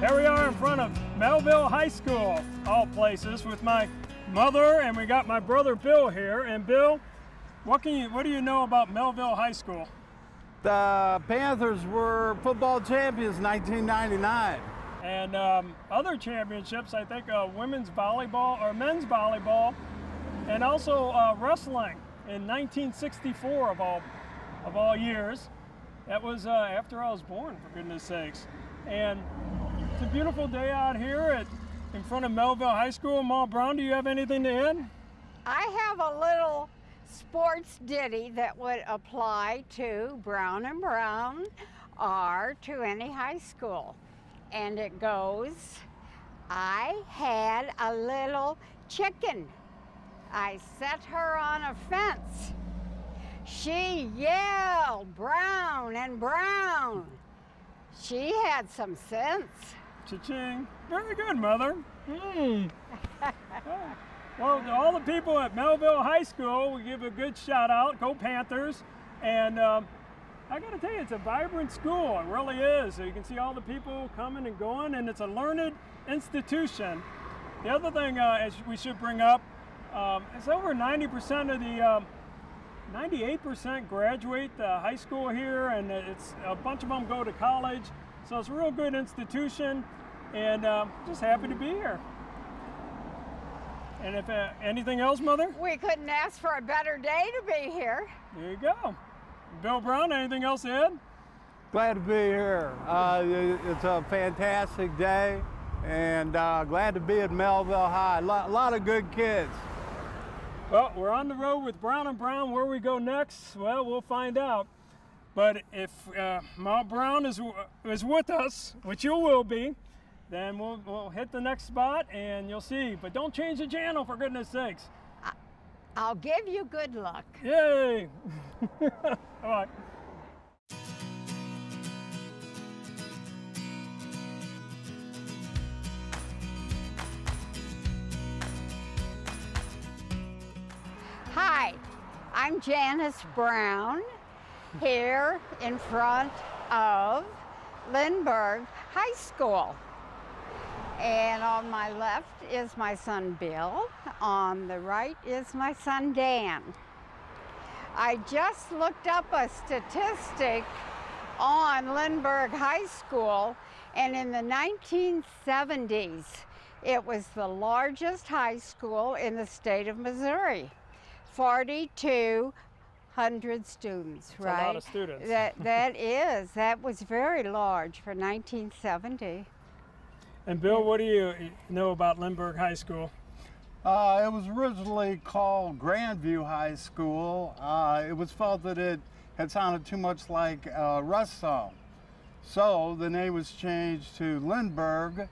Here we are in front of Mehlville High School, all places, with my mother, and we got my brother Bill here. And Bill, what do you know about Mehlville High School? The Panthers were football champions in 1999. And other championships, I think women's volleyball or men's volleyball, and also wrestling in 1964 of all years. That was after I was born, for goodness sakes. And it's a beautiful day out here in front of Mehlville High School. Ma Brown, do you have anything to add? I have a little sports ditty that would apply to Brown and Brown or to any high school. And it goes, I had a little chicken. I set her on a fence. She yelled, brown and brown. She had some sense. Cha-ching. Very good, Mother. Well, to all the people at Mehlville High School, we give a good shout out. Go Panthers. And I got to tell you, it's a vibrant school. It really is. So you can see all the people coming and going, and it's a learned institution. The other thing we should bring up, it's over 90% of the 98% graduate high school here, and it's a bunch of them go to college. So it's a real good institution, and just happy to be here. And if anything else, Mother? We couldn't ask for a better day to be here. There you go. Bill Brown, anything else to add? Glad to be here. It's a fantastic day, and glad to be at Mehlville High. A lot of good kids. Well, we're on the road with Brown and Brown. Where we go next, well, we'll find out. But if Ma Brown is with us, which you will be, then we'll hit the next spot and you'll see. But don't change the channel, for goodness sakes. I'll give you good luck. Yay! All right. Hi, I'm Janice Brown here in front of Lindbergh High School. And on my left is my son Bill, on the right is my son Dan. I just looked up a statistic on Lindbergh High School, and in the 1970s, it was the largest high school in the state of Missouri. 4,200 students, That's right? a lot of students. That was very large for 1970. And Bill, what do you know about Lindbergh High School? It was originally called Grandview High School. It was felt that it had sounded too much like a Russ song. So the name was changed to Lindbergh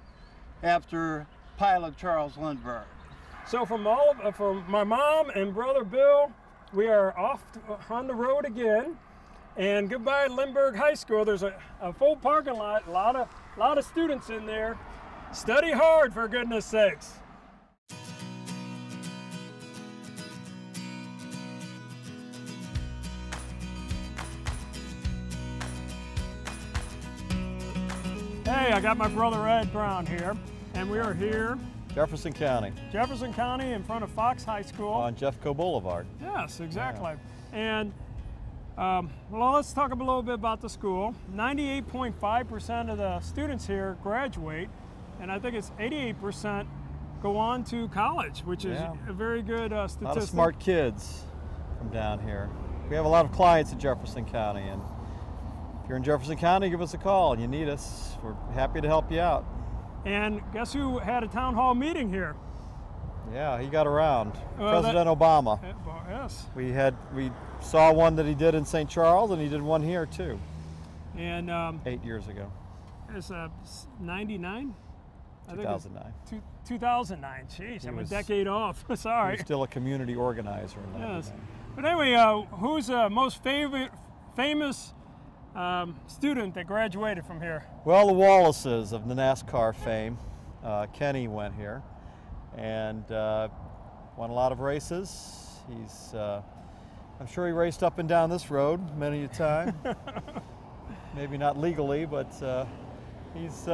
after pilot Charles Lindbergh. So from my mom and brother Bill, we are off on the road again. And goodbye Lindbergh High School. There's a full parking lot, a lot of students in there. Study hard, for goodness sakes. Hey, I got my brother Ed Brown here, and we are here. Jefferson County. Jefferson County in front of Fox High School. On Jeffco Boulevard. Yes, exactly. Yeah. And well, let's talk a little bit about the school. 98.5% of the students here graduate, and I think it's 88% go on to college, which is a very good statistic. A lot of smart kids from down here. We have a lot of clients in Jefferson County, and if you're in Jefferson County, give us a call and you need us. We're happy to help you out. And guess who had a town hall meeting here? Yeah, he got around. President Obama. Yes. We saw one that he did in St. Charles, and he did one here too. And 8 years ago. It's 99? 2009. 2009. Jeez, I'm a decade off. Sorry. He was still a community organizer in 99. Yes. But anyway, who's the most famous student that graduated from here? Well, the Wallaces of the NASCAR fame. Kenny went here and won a lot of races. He's, I'm sure he raced up and down this road many a time. Maybe not legally, but he's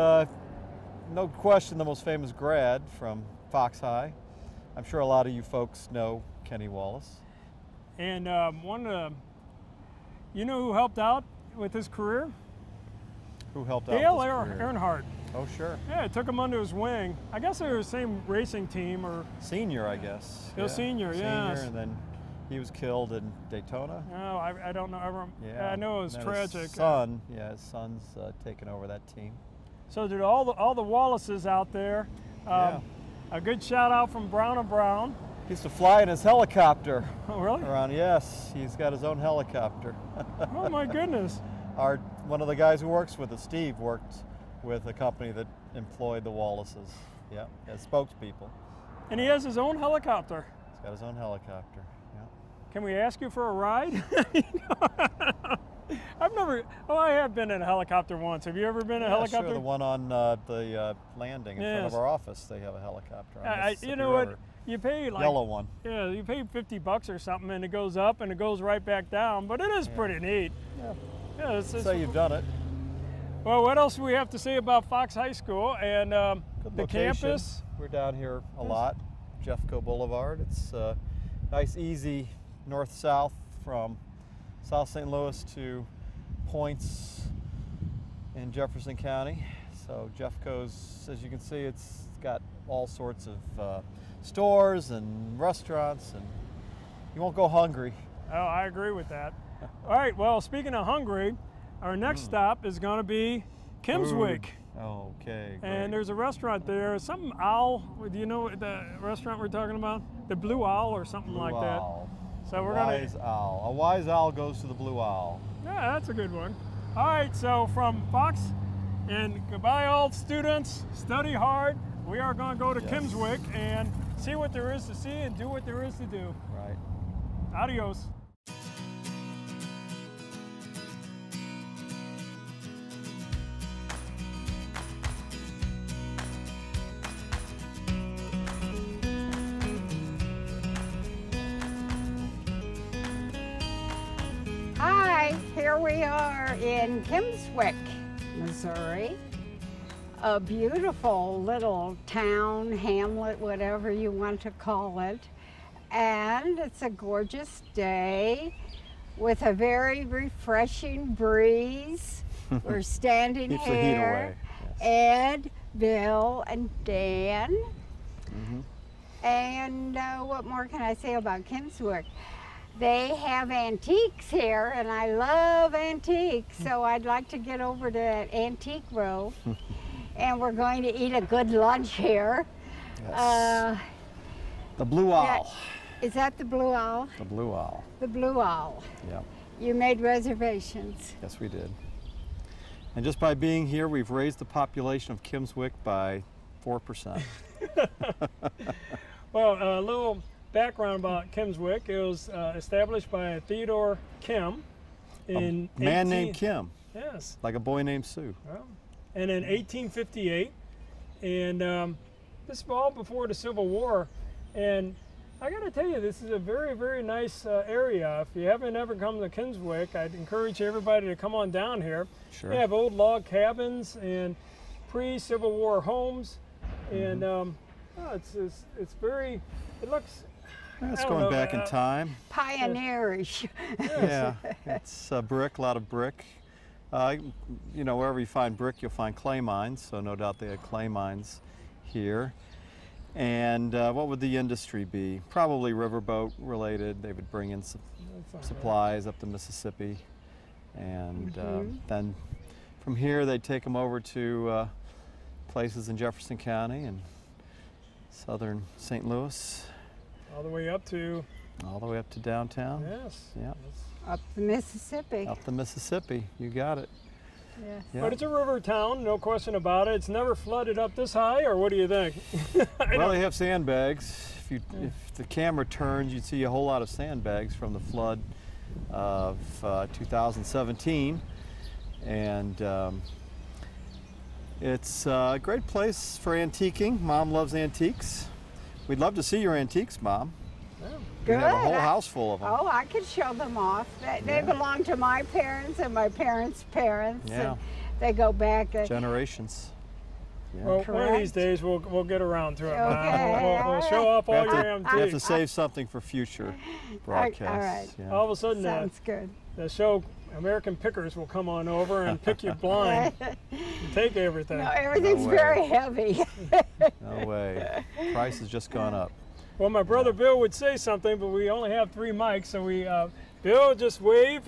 no question the most famous grad from Fox High. I'm sure a lot of you folks know Kenny Wallace. And you know who helped out with his career? Who helped out Dale with his career? Earnhardt. Oh, sure. Yeah, took him under his wing. I guess they were the same racing team, or Senior, I guess. Bill Senior, yes. Senior, and then he was killed in Daytona. No, I don't know. Yeah, I know it was and tragic. His son, yeah, his son's taken over that team. So did all the Wallaces out there. Yeah. A good shout out from Brown and Brown. He used to fly in his helicopter. Oh, really? Around, yes, he's got his own helicopter. Oh my goodness. One of the guys who works with us, Steve, worked with a company that employed the Wallaces, yeah, as spokespeople. And he has his own helicopter. He's got his own helicopter, yeah. Can we ask you for a ride? I have been in a helicopter once. Have you ever been in a helicopter? Sure, the one on the landing in front of our office, they have a helicopter on you know what? You pay like yellow one. Yeah, you pay $50 or something, and it goes up and it goes right back down. But it is pretty neat. Yeah. Yeah, Say you've done it. Well, what else do we have to say about Fox High School and the location. campus? We're down here a lot, Jeffco Boulevard. It's nice, easy north-south from South St. Louis to points in Jefferson County. So Jeffco's, as you can see, it's got all sorts of stores and restaurants, and you won't go hungry. Oh, I agree with that. All right, well, speaking of hungry, our next stop is going to be Kimmswick. Okay, great. And there's a restaurant there, something Owl. Do you know the restaurant we're talking about? The Blue Owl or something Blue like Owl. that. So we're going to. Wise owl. A wise owl goes to the Blue Owl. Yeah, that's a good one. All right, so from Fox, and goodbye, all students. Study hard. We are going to go to Kimmswick and see what there is to see and do what there is to do. Right. Adios. Hi, here we are in Kimmswick, Missouri. A beautiful little town, hamlet, whatever you want to call it. And it's a gorgeous day with a very refreshing breeze. We're standing Keeps the heat here, away. Yes. Ed, Bill, and Dan. Mm-hmm. And what more can I say about Kimmswick? They have antiques here, and I love antiques, so I'd like to get over to that antique row. And we're going to eat a good lunch here. Yes. The Blue Owl. Is that the Blue Owl? The Blue Owl. The Blue Owl. Yeah. You made reservations. Yes, we did. And just by being here, we've raised the population of Kimmswick by 4%. Well, a little background about Kimmswick. It was established by Theodore Kim in a man named Kim. Yes. Like a boy named Sue. Well, and in 1858, and this is all before the Civil War. And I got to tell you, this is a very, very nice area. If you haven't ever come to Kimmswick, I'd encourage everybody to come on down here. Sure. They have old log cabins and pre-Civil War homes, and it's very. It looks. It's going back in time. Pioneerish. Yeah, it's brick, a lot of brick. You know, wherever you find brick, you'll find clay mines, so no doubt they had clay mines here. And what would the industry be? Probably riverboat related. They would bring in supplies up the Mississippi. And then from here, they'd take them over to places in Jefferson County and southern St. Louis. All the way up to? All the way up to downtown. Yes. Yeah. Up the Mississippi. Up the Mississippi, you got it. Yes. Yeah. But it's a river town, no question about it. It's never flooded up this high, or what do you think? Well, they have sandbags. If the camera turns, you'd see a whole lot of sandbags from the flood of 2017. And it's a great place for antiquing. Mom loves antiques. We'd love to see your antiques, Mom. Good. We have a whole house full of them. Oh, I could show them off. They belong to my parents and my parents' parents. Yeah. And they go back. Generations. Yeah. Well, one of Correct. these days we'll get around to it, Mom. Okay, We'll all show off We all have, your to, MT. we have to save something for future broadcasts. All right. Yeah. All of a sudden, Sounds good. the show American Pickers will come on over and pick you blind and take everything. No, everything's No way. very heavy. No way. Price has just gone up. Well, my brother Bill would say something, but we only have 3 mics, so Bill, just wave.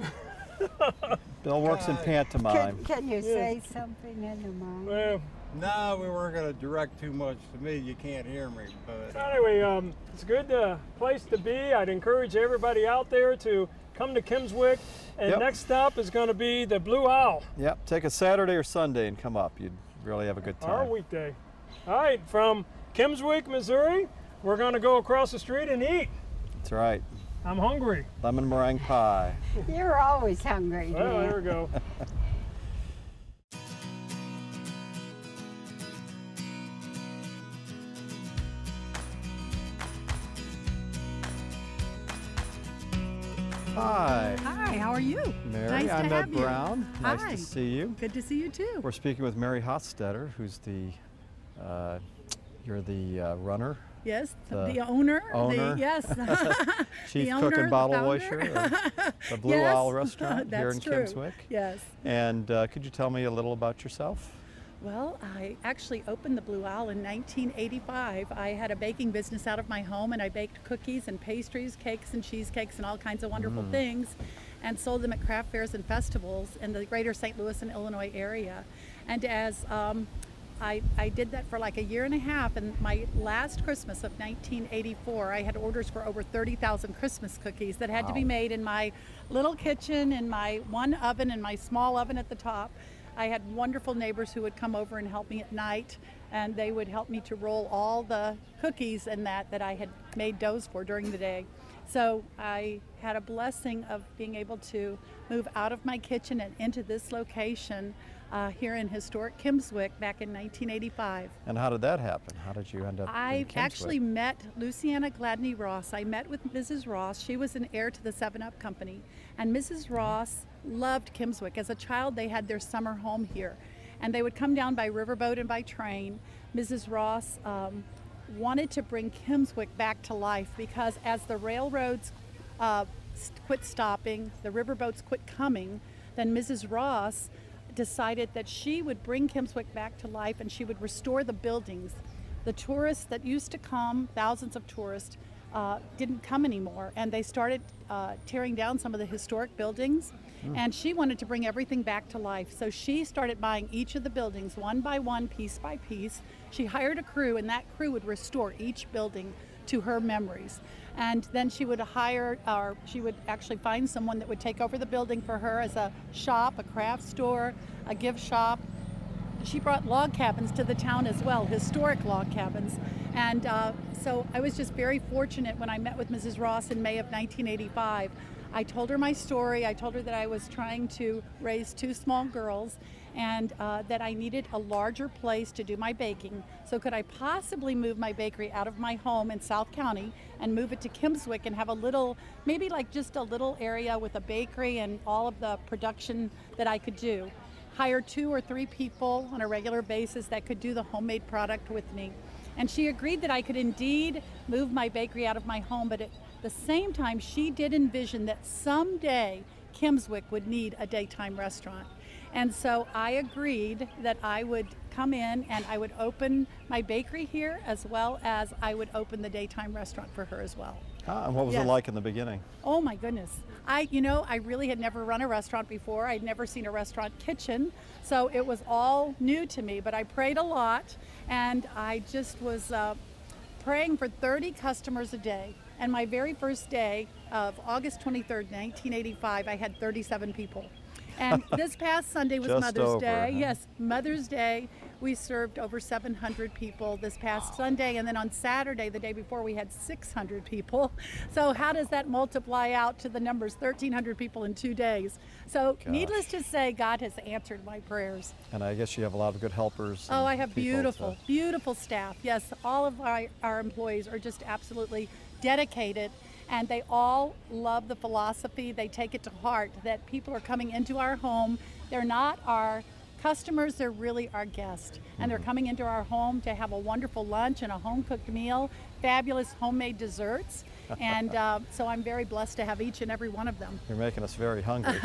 Bill works in pantomime. Can you say something in the mic? Well, No, we weren't going to direct too much to me. You can't hear me, but anyway, it's a good place to be. I'd encourage everybody out there to come to Kimmswick, and Yep. next stop is going to be the Blue Owl, Yep, take a Saturday or Sunday and come up. You'd really have a good our time. weekday. All right, from Kimmswick, Missouri, we're going to go across the street and eat. That's right. I'm hungry. Lemon meringue pie. You're always hungry. Well, Dan. there we go. Hi, Hi, how are you? Mary. Nice to I'm have Ed you. Brown. Nice Hi. to see you. Good to see you too. We're speaking with Mary Hofstetter, who's the you're the runner, Yes, the the owner. owner. Yes. chief The cook owner, and bottle founder. washer of the Blue Yes, Owl restaurant here in that's true. Kimmswick. Yes. And could you tell me a little about yourself? Well, I actually opened the Blue Owl in 1985. I had a baking business out of my home, and I baked cookies and pastries, cakes and cheesecakes, and all kinds of wonderful things, and sold them at craft fairs and festivals in the greater St. Louis and Illinois area. And as I did that for like a year and a half, and my last Christmas of 1984, I had orders for over 30,000 Christmas cookies that had to be Wow. made in my little kitchen, in my one oven, and my small oven at the top. I had wonderful neighbors who would come over and help me at night, and they would help me to roll all the cookies and that I had made doughs for during the day. So I had a blessing of being able to move out of my kitchen and into this location here in historic Kimmswick back in 1985. And how did that happen? How did you end up I in Kimmswick? actually met Luciana Gladney Ross. I met with Mrs. Ross. She was an heir to the 7-Up company. And Mrs. Ross loved Kimmswick. As a child, they had their summer home here. And they would come down by riverboat and by train. Mrs. Ross wanted to bring Kimmswick back to life because as the railroads quit stopping, the riverboats quit coming, then Mrs. Ross decided that she would bring Kimmswick back to life and she would restore the buildings. The tourists that used to come, thousands of tourists, didn't come anymore, and they started tearing down some of the historic buildings, and she wanted to bring everything back to life. So she started buying each of the buildings one by one, piece by piece. She hired a crew, and that crew would restore each building to her memories. And then she would hire, or she would actually find someone that would take over the building for her as a shop, a craft store, a gift shop. She brought log cabins to the town as well, historic log cabins. And so I was just very fortunate when I met with Mrs. Ross in May of 1985. I told her my story. I told her that I was trying to raise 2 small girls and that I needed a larger place to do my baking. So could I possibly move my bakery out of my home in South County and move it to Kimmswick and have a little, maybe like just a little area with a bakery and all of the production that I could do. Hire 2 or 3 people on a regular basis that could do the homemade product with me. And she agreed that I could indeed move my bakery out of my home, but at the same time, she did envision that someday Kimmswick would need a daytime restaurant. And so I agreed that I would come in and I would open my bakery here as well as I would open the daytime restaurant for her as well. And what was Yes. it like in the beginning? Oh my goodness. I really had never run a restaurant before. I'd never seen a restaurant kitchen. So it was all new to me, but I prayed a lot and I just was praying for 30 customers a day. And my very first day of August 23rd, 1985, I had 37 people. And this past Sunday was Just Mother's over, Day. huh? Yes, Mother's Day. We served over 700 people this past Sunday, and then on Saturday, the day before, we had 600 people. So how does that multiply out to the numbers, 1,300 people in 2 days? So Gosh. needless to say, God has answered my prayers. And I guess you have a lot of good helpers. Oh, and I have people beautiful, to- beautiful staff. Yes, all of our employees are just absolutely dedicated, and they all love the philosophy. They take it to heart that people are coming into our home. They're not our Customers are really our guest, and they're coming into our home to have a wonderful lunch and a home-cooked meal, fabulous homemade desserts, and so I'm very blessed to have each and every one of them. You're making us very hungry.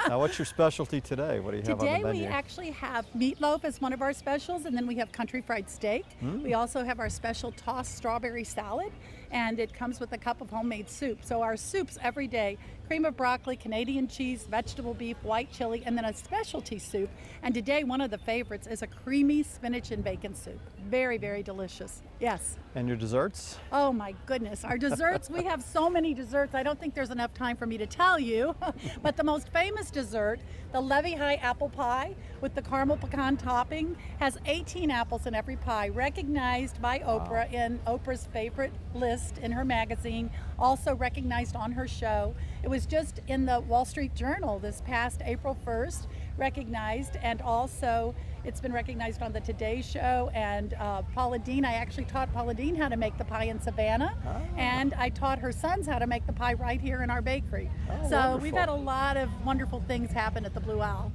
Now, what's your specialty today? What do you have on the menu? Today we actually have meatloaf as one of our specials, and then we have country fried steak. We also have our special tossed strawberry salad, and it comes with a cup of homemade soup. So our soups every day: cream of broccoli, Canadian cheese, vegetable beef, white chili, and then a specialty soup. And today one of the favorites is a creamy spinach and bacon soup. Very, very delicious. Yes. And your desserts? Oh my goodness, our desserts, we have so many desserts. I don't think there's enough time for me to tell you, but the most famous dessert, the Levy High apple pie with the caramel pecan topping, has 18 apples in every pie, recognized by Oprah in Oprah's favorite list in her magazine, also recognized on her show. It was just in the Wall Street Journal this past April 1st, recognized, and also it's been recognized on the Today Show. And Paula Deen, I actually taught Paula Deen how to make the pie in Savannah, and I taught her sons how to make the pie right here in our bakery. So wonderful. We've had a lot of wonderful things happen at the Blue Owl.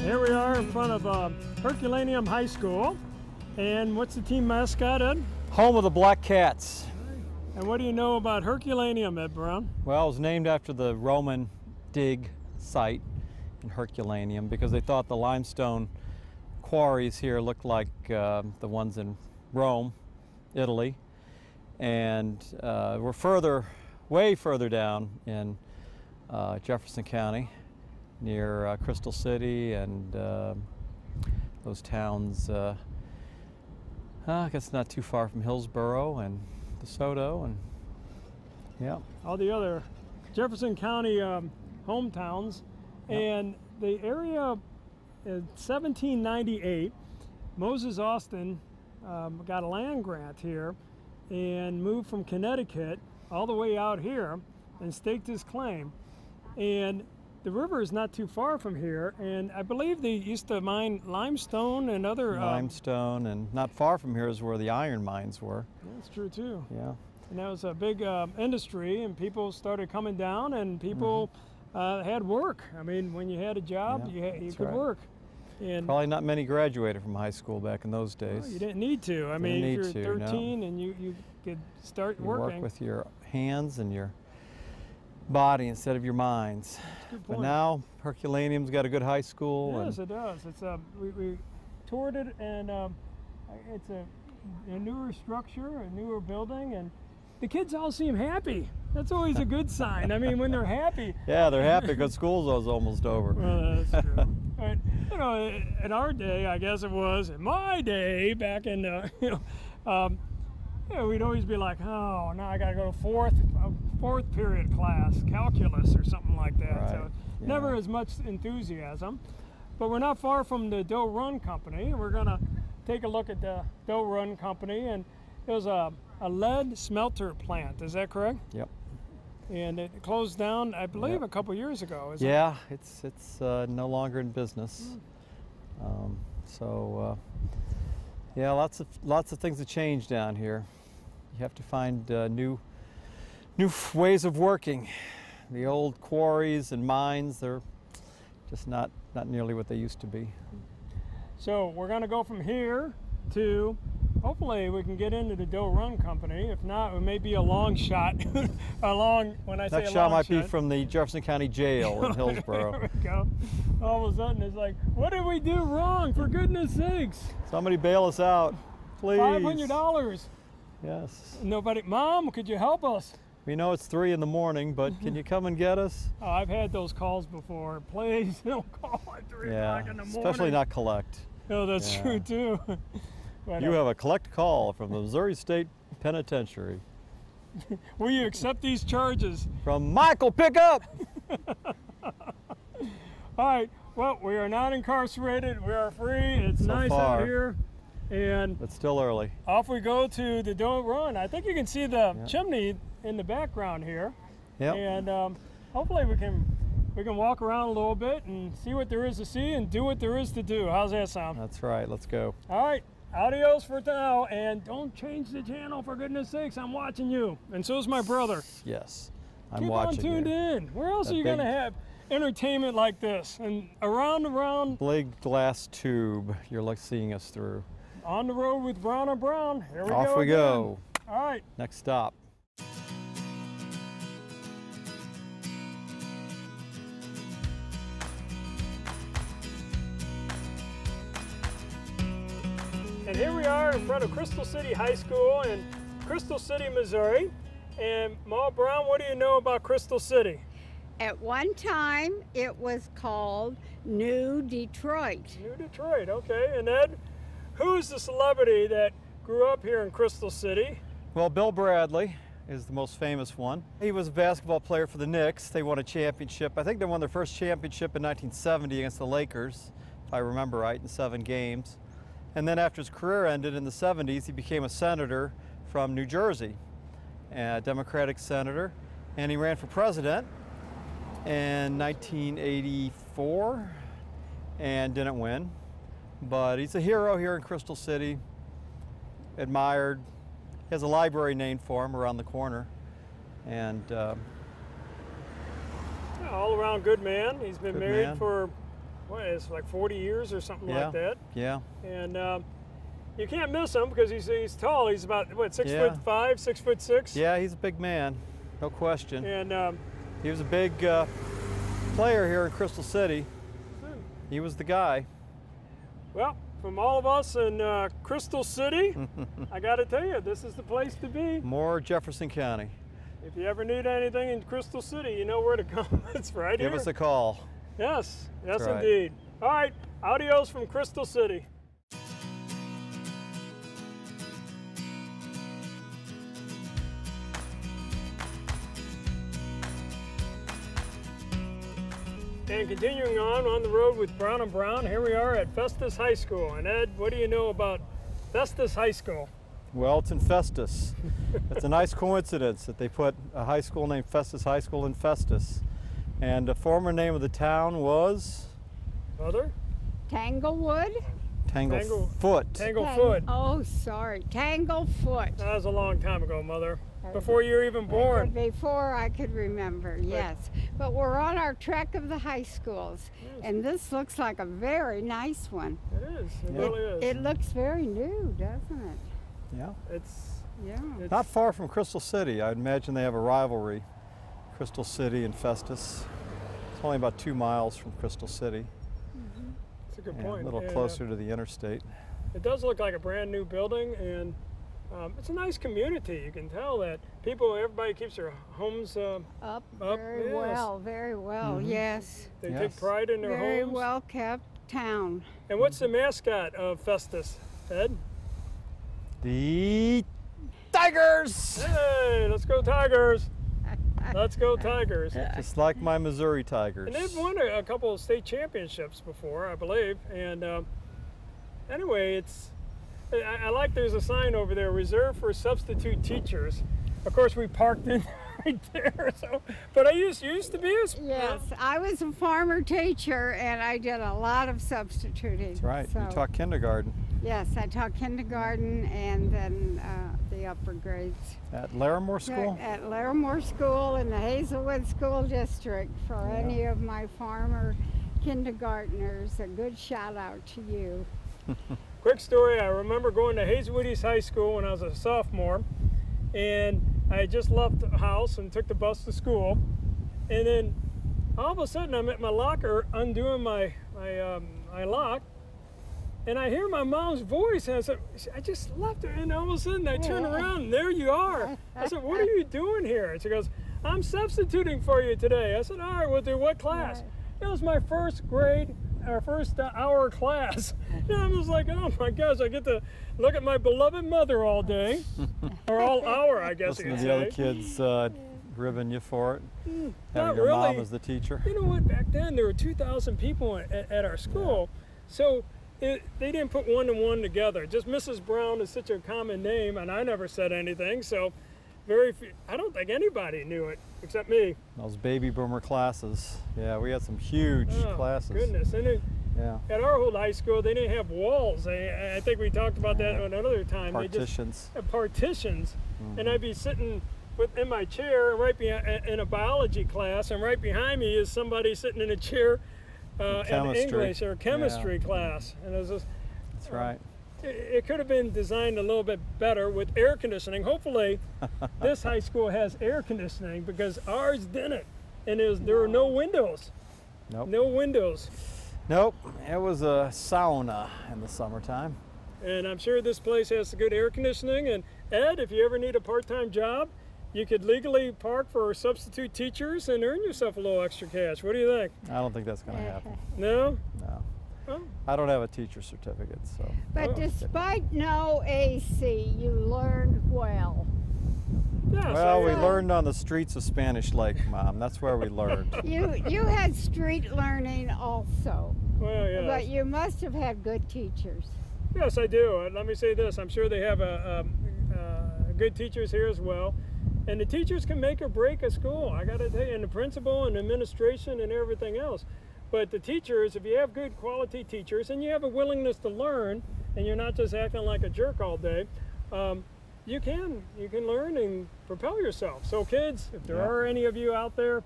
Here we are in front of Herculaneum High School. And what's the team mascot, Ed? Home of the Black Cats. And what do you know about Herculaneum, Ed Brown? Well, it was named after the Roman dig site in Herculaneum because they thought the limestone quarries here looked like the ones in Rome, Italy. And we're way further down in Jefferson County, near Crystal City and those towns. I guess not too far from Hillsborough and DeSoto, and yeah. All the other Jefferson County hometowns. Yep. And the area in 1798, Moses Austin got a land grant here and moved from Connecticut all the way out here and staked his claim. And the river is not too far from here, and I believe they used to mine limestone and other... limestone, and not far from here is where the iron mines were. That's true too. Yeah. And that was a big industry, and people started coming down, and people had work. I mean, when you had a job, you could work. And probably not many graduated from high school back in those days. Well, you didn't need to. I mean, if you're 13 and you could start working. Work with your hands and your body instead of your minds. But now Herculaneum's got a good high school. Yes, it does. It's we toured it, and it's a newer structure, a newer building, and the kids all seem happy. That's always a good sign. I mean, when they're happy. Yeah, they're happy because school's almost over. Well, that's true. But, you know, in our day, I guess it was, in my day, back in, we'd always be like, oh, now I got to go to fourth period class, calculus or something like that. Right. So never as much enthusiasm. But we're not far from the Doe Run Company. We're going to take a look at the Doe Run Company, and it was a lead smelter plant. Is that correct? Yep. And it closed down, I believe, a couple years ago. Yeah, it's no longer in business. Yeah, lots of things have changed down here. You have to find new ways of working. The old quarries and mines, they're just not nearly what they used to be. So we're going to go from here to, hopefully we can get into the Doe Run Company. If not, it may be a long shot. Next shot might be from the Jefferson County Jail in Hillsborough. There we go. All of a sudden it's like, what did we do wrong, for goodness sakes? Somebody bail us out, please. $500. Yes. Nobody, Mom, could you help us? We know it's 3 in the morning, but can you come and get us? Oh, I've had those calls before. Please don't call at 3 o'clock in the morning. Especially not collect. No, that's true too. But, you have a collect call from the Missouri State Penitentiary. Will you accept these charges? From Michael Pickup! All right, well, we are not incarcerated. We are free. It's nice out here. And it's still early. Off we go to the Doe Run. I think you can see the chimney in the background here. Yep. And hopefully we can walk around a little bit and see what there is to see and do what there is to do. How's that sound? That's right. Let's go. All right. Adios for now, and don't change the channel for goodness sakes. I'm watching you, and so's my brother. Yes, I'm Keep watching on tuned you. in. Where else That are you going to have entertainment like this? And around, Big glass tube you're seeing us through. on the road with Brown on Brown. Here we go. Off we again. go. All right. Next stop. And here we are in front of Crystal City High School in Crystal City, Missouri. And Ma Brown, what do you know about Crystal City? At one time, it was called New Detroit. New Detroit, okay. And Ed, who's the celebrity that grew up here in Crystal City? Well, Bill Bradley is the most famous one. He was a basketball player for the Knicks. They won a championship. I think they won their first championship in 1970 against the Lakers, if I remember right, in 7 games. And then after his career ended in the 70s, he became a senator from New Jersey, a Democratic senator, and he ran for president in 1984 and didn't win. But he's a hero here in Crystal City, admired. He has a library named for him around the corner. And All around good man. He's been Good married man. for, what, it's like 40 years or something like that. Yeah. And you can't miss him because he's tall. He's about, what, 6'5", Yeah. 6'6"? Yeah, he's a big man, no question. And He was a big player here in Crystal City. He was the guy. well, from all of us in Crystal City, I got to tell you, this is the place to be. More Jefferson County. If you ever need anything in Crystal City, you know where to come. It's right here. Give us a call. Yes, yes That's right. indeed. All right, adios from Crystal City. And continuing on the road with Brown and Brown, here we are at Festus High School. And Ed, what do you know about Festus High School? Well, it's in Festus. It's a nice coincidence that they put a high school named Festus High School in Festus. And the former name of the town was Mother? Tanglewood? Tanglefoot. Tanglefoot. Oh, sorry. Tanglefoot. That was a long time ago, Mother. Before you were even born. Before I could remember, yes. But we're on our trek of the high schools, and this looks like a very nice one. It is. It really is. It looks very new, doesn't it? Yeah. Yeah. Not far from Crystal City. I'd imagine they have a rivalry, Crystal City and Festus. It's only about 2 miles from Crystal City. That's a good Yeah, point. a little And, closer to the interstate. It does look like a brand new building, and it's a nice community. You can tell that everybody keeps their homes, Up Up, very yes. well, very well, yes. they Yes. take pride in their Very homes. well kept town. And what's the mascot of Festus, Ed? The Tigers! Hey, let's go Tigers! Let's go Tigers! Just like my Missouri Tigers. And they've won a couple of state championships before, I believe. And anyway, I like there's a sign over there, reserved for substitute teachers. Of course, we parked in right there. So, but I used to be a Yes, I was a farmer teacher, and I did a lot of substituting. That's right. So, You taught kindergarten yes, I taught kindergarten and then the upper grades. at Larimore School. At Larimore School in the Hazelwood School District. For any of my farmer kindergartners, a good shout out to you. Quick story, I remember going to Hazelwood East High School when I was a sophomore, and I had just left the house and took the bus to school, and then all of a sudden I'm at my locker undoing my lock, and I hear my mom's voice, and I said, I just left her, and all of a sudden I turn around, and there you are. I said, what are you doing here? And she goes, I'm substituting for you today. I said, all right, well, do what class? It was my first grade, our first hour class. And I was like, oh my gosh, I get to look at my beloved mother all day, or all hour, I guess you Listen could to the other say. kids ribbing you for it. Not Having your mom really. as the teacher. You know what, back then there were 2,000 people at our school, so they didn't put one and one together. Just Mrs. Brown is such a common name, and I never said anything, so very few, I don't think anybody knew it except me. Those baby boomer classes. Yeah, we had some huge Oh, classes. goodness. And Yeah. At our old high school, they didn't have walls. I think we talked about that another time. They Partitions. just had partitions, and I'd be sitting in my chair right in a biology class, and right behind me is somebody sitting in a chair in English or chemistry class. And it was just, That's right. It could have been designed a little bit better with air conditioning. Hopefully, this high school has air conditioning, because ours didn't, and there were no windows. Nope. No windows. Nope. It was a sauna in the summertime. And I'm sure this place has good air conditioning. And Ed, if you ever need a part-time job, you could legally park for substitute teachers and earn yourself a little extra cash. What do you think? I don't think that's going to happen. No? No. Oh. I don't have a teacher certificate, so. But despite no AC, you learned well. Yeah, Well, we learned on the streets of Spanish Lake, Mom. That's where we learned. You had street learning also, Well, yes. but you must have had good teachers. Yes, I do. And let me say this. I'm sure they have good teachers here as well. And the teachers can make or break a school. I got to tell you, and the principal and administration and everything else. But the teachers, if you have good quality teachers and you have a willingness to learn, and you're not just acting like a jerk all day, you can learn and propel yourself. So kids, if there are any of you out there,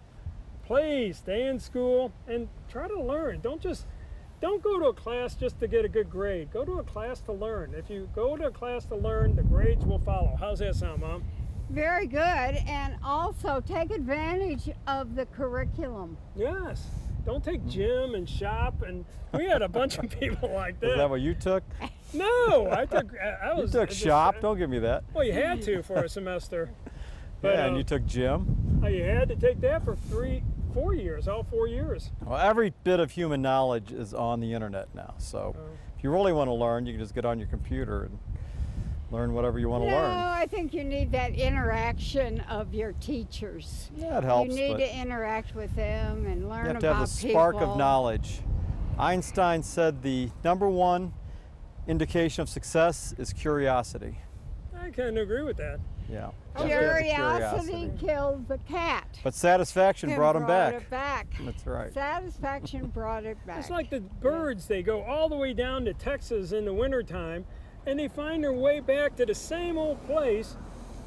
please stay in school and try to learn. Don't go to a class just to get a good grade. Go to a class to learn. If you go to a class to learn, the grades will follow. How's that sound, Mom? Very good, and also take advantage of the curriculum. Yes. Don't take gym and shop, and we had a bunch of people like that. Is that what you took? No, I was. You took shop, don't give me that. Well, you had to for a semester. But, Yeah, and you took gym. You had to take that for 4 years, all 4 years. Well, every bit of human knowledge is on the internet now. So if you really want to learn, you can just get on your computer and learn whatever you want to learn. No, I think you need that interaction of your teachers. Yeah, it helps. You need but to interact with them and learn you have about to have a spark people. of knowledge. Einstein said the #1 indication of success is curiosity. I kind of agree with that. Yeah. Curiosity kills the cat. But satisfaction And brought him back. It back. That's right. Satisfaction brought it back. It's like the birds, they go all the way down to Texas in the wintertime, and they find their way back to the same old place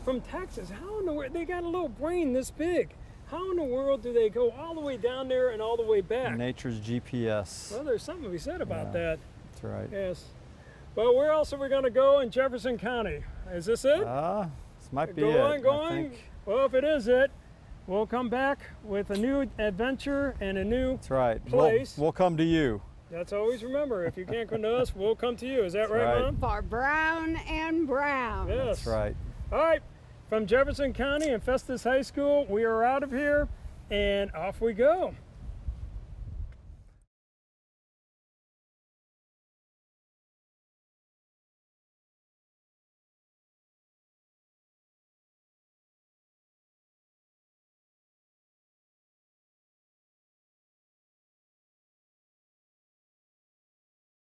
from Texas. How in the world? They got a little brain this big. How in the world do they go all the way down there and all the way back? Nature's GPS. Well, there's something to be said about that. That's right. Yes. Well, where else are we going to go in Jefferson County? Is this it? This might be Go it. on, go I on. think. Well, if it is it, we'll come back with a new adventure and a new That's right. place. We'll come to you. That's always remember. If you can't come to us, we'll come to you. Is that right, right. Mom? For Brown and Brown. Yes. That's right. All right. From Jefferson County and Festus High School, we are out of here, and off we go.